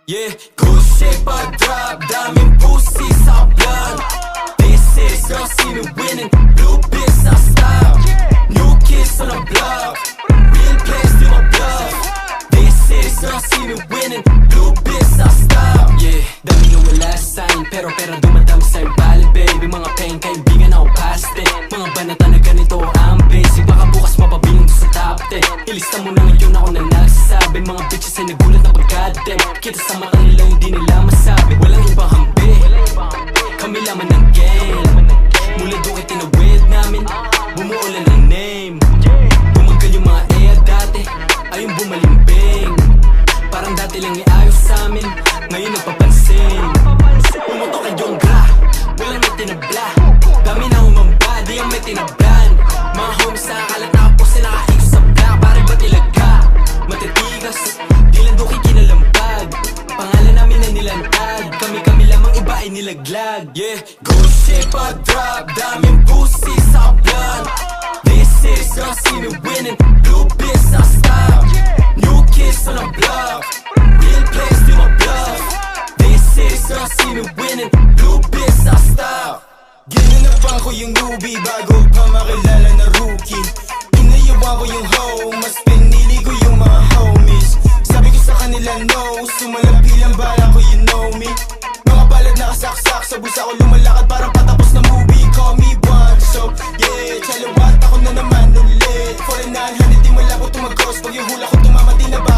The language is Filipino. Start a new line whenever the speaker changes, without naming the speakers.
Yeah, good shape I drop, daming pussy sa blunt. This is girl, see me winning, blue biz I stop. New kids on the block, real place to my bluff. This is girl, see me winning, blue biz I stop. Yeah, dami na wala sign, pero pera dumadami sa'yo valid baby. Mga pain, kaibigan ako past it. Mga banata na ganito ang basic, baka bukas mapabilang sa top 10. Ilista mo na ngayon ako na nagsasabi. Mga bitches ay nagulat na pagkadem. Kita sa mata nila hindi nila masabi. Walang ibang hambi, kami laman ng game. Mula doon ay tinawid namin, bumuulan ng name. Bumagal yung mga air dati, ayun bumalimbing. Parang dati lang iayos sa amin, ngayon nagpapansin. Pumutok ay yung gra, walang may tinabla. Dami na humamba, di ang may tinablan. Mga homies sa akalat tapos sila nakaikot sa black. Pare ba't ilaga, matitigas, di lang doon kinalampag. Pangalan namin na nilantag, kami lamang iba ay nilaglag. Yeah, good shape I drop, daming pussy sa blunt. This is girl, see me winning, blue biz I stop. New kids on the block, real place to my bluff. This is girl, see me winning, blue biz I stop.
Ginanapan ko yung newbie bago pa makilala na rookie. Inayawan ko yung hoe, mas pinili ko yung mga homies. Sabi ko sa kanila no, sumalapi lang bala ko, you know me. Mga palad nakasaksak sa busa ko, lumalakad parang patapos na movie. Call me one, so yeah, chalawat ako na naman ulit. 4900 di mala ko tumagos, pag yung hula ko tumama di na ba